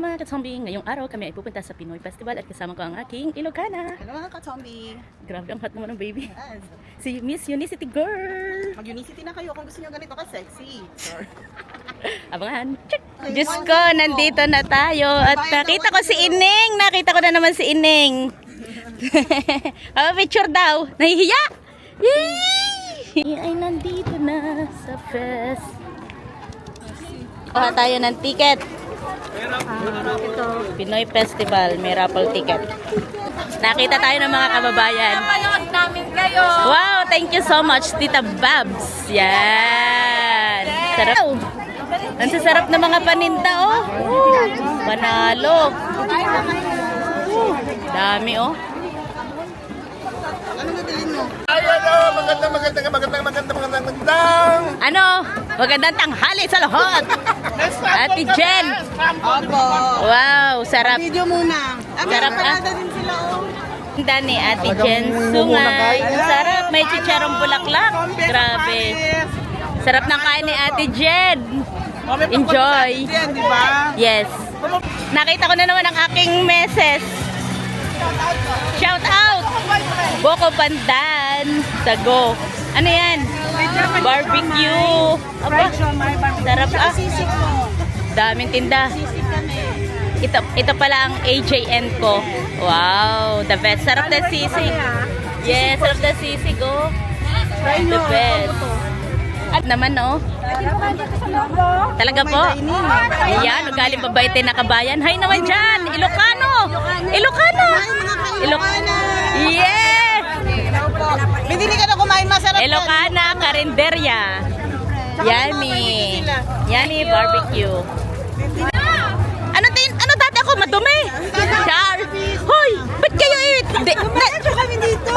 Mga ka-zombie, ngayong araw kami ay pupunta sa Pinoy Festival at kasama ko ang aking Ilocana. Hello mga ka-zombie! Grabe ang hot naman ng baby. Yes. Si Miss Unicity Girl. Mag-unicity na kayo kung gusto nyo ganito ka-sexy. Abangan. Check! Diyos ko, nandito na tayo. At nakita ko si Ining. Nakita ko na naman si Ining. Picture daw. Nahihiya. Yay! Ay nandito na sa fest. Kuha tayo ng ticket. Ito, Pinoy Festival, may raffle ticket. Nakita tayo ng mga kababayan. Napanood namin kayo. Wow, thank you so much, Tita Babs. Yan. Sarap. Ang sasarap na mga paninda, oh. Panalo. Dami, oh. Ano bibilin mo? Ay, ano, magandang. Ano? Magandang tanghali sa lahat. Ate Jen. Opo. Wow, sarap. Video muna. Sarap, ah. din sila, oh. Tinda ni Ate Jen Sungay. Ang sarap. May chicharong bulaklak. Grabe. Sarap ng kain ni Ate Jen. Enjoy. Di ba? Yes. Nakita ko na naman ang aking meses. Shout out! Boko Pandan. Sago. Ano yan? Barbecue. Aba, sarap ah. Sisig mo. Daming tinda. Sisig kami. Ito pala ang AJN ko. Wow, the best. Sarap na sisig. Yes, sarap na sisig, oh. The best. At naman, oh. Talaga po? Ayan, galing babaitin na kabayan. Hay naman dyan, Ilocano. Ilocano. Ilocano. Yes. Bibili ka na kumain, masarap yan. Ilocana Carinderia. Yummy. Yummy barbecue. Ano dati ako madumi? Char. Hoy, ba't kayo kami dito.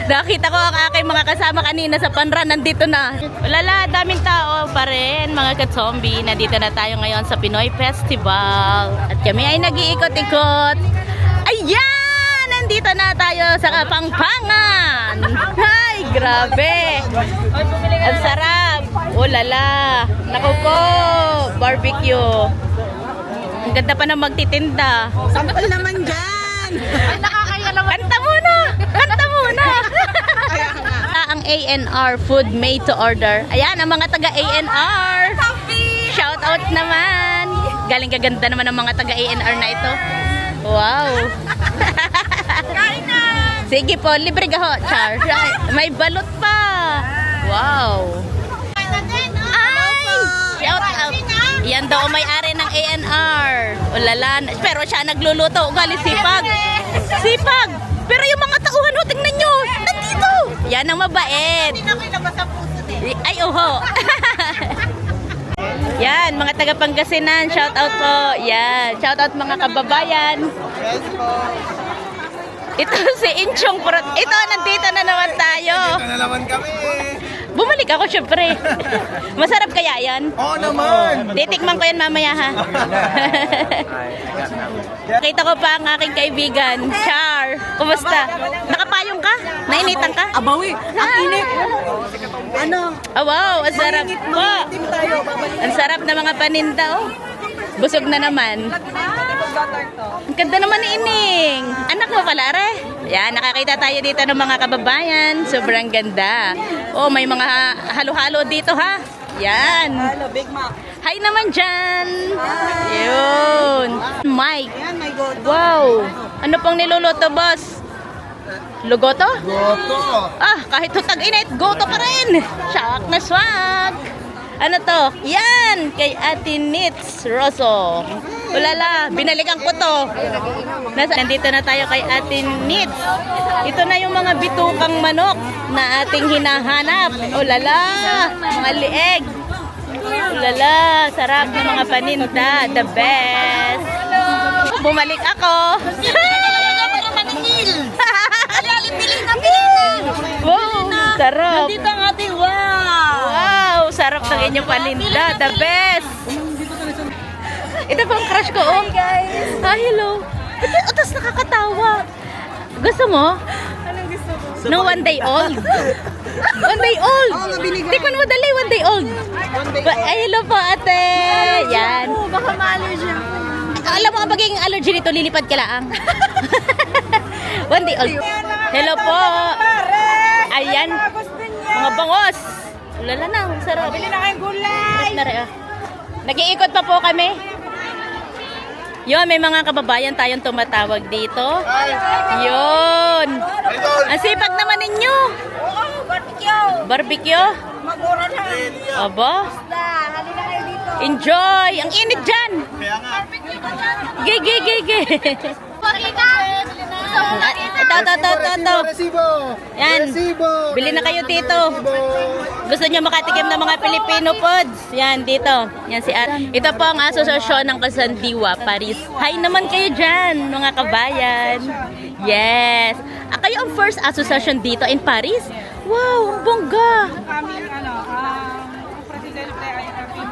Nakita ko ang aking mga kasama kanina sa Panran, nandito na. Walala, daming tao pa rin, mga ka-zombie. Nandito na tayo ngayon sa Pinoy Festival. At kami ay nag-iikot-ikot. Ayan! Nandito na tayo sa Kapangpangan. Ay, grabe. Ang sarap. Oh, lala. Naku po, barbecue. Ang ganda pa ng magtitinda. Sampal naman dyan. Ay, nakakaya naman. Kanta muna! Kanta muna! Kaya nga. Ang ANR, food made to order. Ayan, ang mga taga ANR. Shout out naman. Galing kaganda naman ang mga taga ANR na ito. Wow. Kain na. Sige po, libre ka ho, Char. May balot pa. Wow. Kain na din. Ay! Shout out. Yan daw ang may-ari ng ANR. Ulala. Pero siya nagluluto. Ugali, sipag. Sipag. Pero yung mga tauhan ho, tingnan nyo. Nandito. Yan ang mabait. Hindi na kinabas ang puso din. Ay, oho. Yan, mga taga Pangasinan. Shout out po. Yan. Shout out mga kababayan. Yes po. Ito si Inchong Purot. Ito, nandito na naman tayo. Ito na naman kami. Bumalik ako syempre. Masarap kaya yan? Oo naman. Titikman ko yan mamaya ha. Nakita ko pa ang aking kaibigan, Char. Kumusta? Nakapayong ka? Nainitan ka? Abawi. Ang init. Ano? Oh, wow, ang sarap po. Team tayo. Babalik. Ang sarap na mga paninda oh. Busog na naman. Ang ganda naman ni Ining. Anak mo pala, re. Yan, nakakita tayo dito ng mga kababayan. Sobrang ganda. Oh, may mga halo-halo dito ha. Yan. Hello, Big Mac. Hi naman dyan. Yun. Mike. Ayan, my God. Wow. Ano pang niluluto, boss? Lugoto? Goto. Ah, kahit tag-init, goto pa rin. Shock na swag. Ano to? Yan! Kay Ate Nits Rosso. Ulala, binalikan ko to. Nandito na tayo kay Ate Nits. Ito na yung mga bitukang manok na ating hinahanap. Ulala, mga lieg. Ulala, sarap ng mga paninda. The best. Bumalik ako. Wow, sarap. Dito ang ating wow. Wow, sarap ng inyong paninda. The best. Ito po ang crush ko, oh. Hi guys. Ah, hello. Ito, tapos nakakatawa. Gusto mo? Anong gusto mo? No, 1 day old. 1 day old. Oo, mabiligan. Tikman mo dali, 1 day old. One day Ay, hello po, ate. Yan. Oh, baka ma-allergy ako. alam mo ang magiging allergy nito, lilipad ka lang. One day old. Hello po. Ayan. Mga bangos. Lala na, sarap. Bili na kayong gulay. Nag-iikot pa po kami. Yun, may mga kababayan tayong tumatawag dito. Yun. Idol! Ang sipag naman ninyo. Oo, barbecue. Barbecue. Mag-ura na. Aba, Halina kayo dito. enjoy. Ang init dyan. Kaya nga. Gigi. Pakita. Ito. Resibo! Yan. Resibo! Bili na kayo dito. Gusto nyo makatikim ng mga Filipino foods? Yan, dito. Yan si At. Ito po ang asosasyon ng Kasandiwa, Paris. Hi naman kayo dyan, mga kabayan. Yes. Kayo ang first association dito in Paris? Wow, ang bongga. Aming presidente ay aming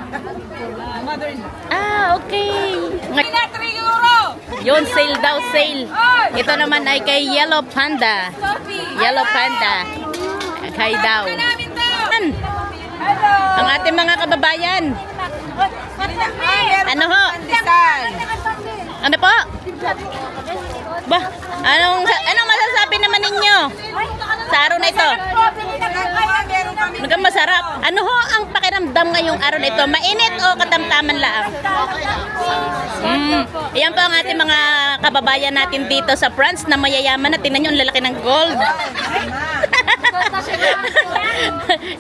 mother-in-law. Okay. Pina 3 euro. Yun, sale daw, sale. Ito naman ay kay Yellow Panda. Yellow Panda. Kay daw. Namin to. Yan. Hello. Ang ating mga kababayan. Ano ho? Pandesal. Ano po? Ba, anong masasabi naman ninyo sa araw na ito? Mukhang masarap. Ano ho ang pakiramdam ngayong araw na ito? Mainit o katamtaman lang? Ayan po ang ating mga kababayan natin dito sa France na mayayaman na. Tingnan nyo ang lalaki ng gold.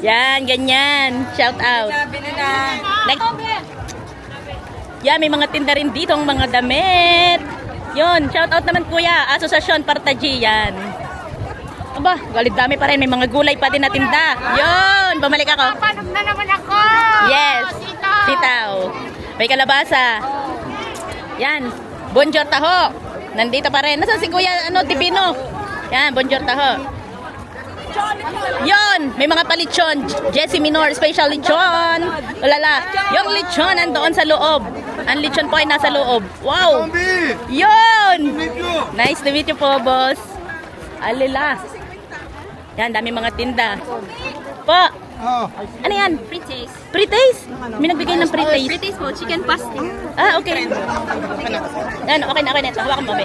Yan, ganyan. Shout out. Yan, may mga tinda rin dito ang mga damit. Yun, shout out naman kuya. Asosasyon Partaji, yan. Aba, galit dami pa rin. May mga gulay pa din na tinda. Yun, bumalik ako. Panog na naman ako. Yes, sitaw. May kalabasa. Yan, bonjour taho. Nandito pa rin. Nasaan si kuya, Divino? Yan, bonjour taho. Yon, may mga palitsyon. Jessie Minor, special lechon. Ulala, yung lechon nandoon sa loob. Ang lechon po ay nasa loob. Wow! Zombie! Yon! Meet you! Nice to meet you po, boss. Alila. Yan, dami mga tinda. Po, Oh. ano yan? Free taste. Free taste? May nagbigay ng free taste. Free taste po, chicken pasty. Ah, okay. Yan, okay na. Hawakan mo, be.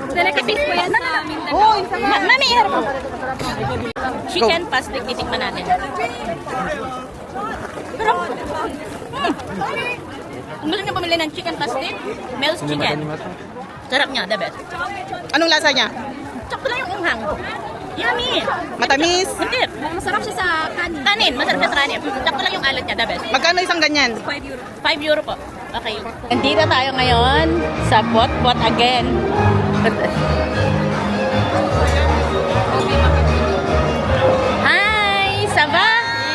Delicacies po yan sa Mindanao. Mami, harap mo. Chicken pastic, titikman natin. Pero, kung gusto niyo bumili ng chicken pastic, Mel's Chicken. Sarap niya, the best. Anong lasa niya? Sakto lang yung unghang. Yummy! Matamis? Hindi. Masarap siya sa kanin. Kanin, masarap siya sa kanin. Sakto lang yung alat niya, the best. Magkano isang ganyan? 5 euro. 5 euro po. Okay. Nandito tayo ngayon sa Bot again. Hi! Saba?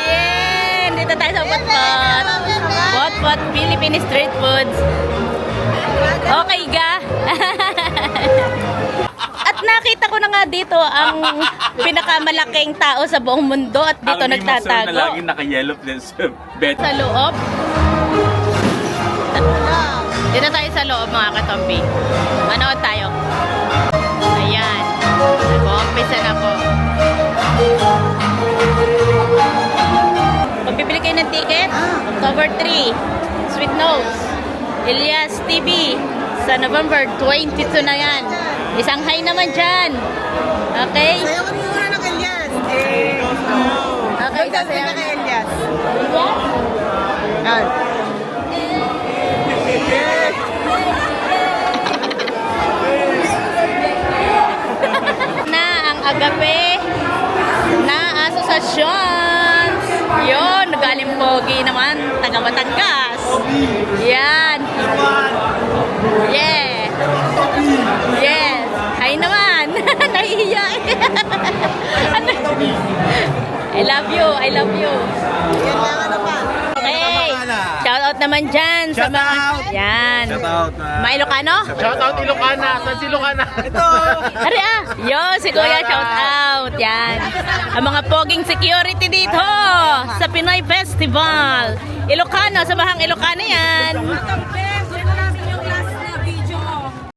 Yeah! Dito tayo sa Bot. Philippine Street Foods. Okay ga? At nakita ko na nga dito ang pinakamalaking tao sa buong mundo at dito Ang limang sir na nagtatago. laging naka-yellow din sa bed. Sa loob. Dito tayo sa loob mga katombi. Manood tayo. Ayan. Nag-uumpisa na po. Pag bibili kayo ng ticket, October 3, Sweet Notes, Elias TV, sa November 22 na yan. Isang hi naman dyan. Okay? Sayo kami muna ng Elias. Okay, Sayo ka kay Elias. Yes? Yan. Na ang agape na asosasyon. Yun, galing pogi naman, taga Batangas. Yan. Yeah. Yes. Hi naman. Nahihiya. Ano? I love you. Yan lang ano pa. Okay. Shout out naman dyan sa Shout mga... out. Yan. Shout out. Mga Ilocano? Shout out Ilocana! Saan si Ilocana? Ito! Ari yo, si Kuya shout out. Yan. Ang mga poging security dito sa Pinoy Festival. Ilocano, sa Bahang Ilocano yan.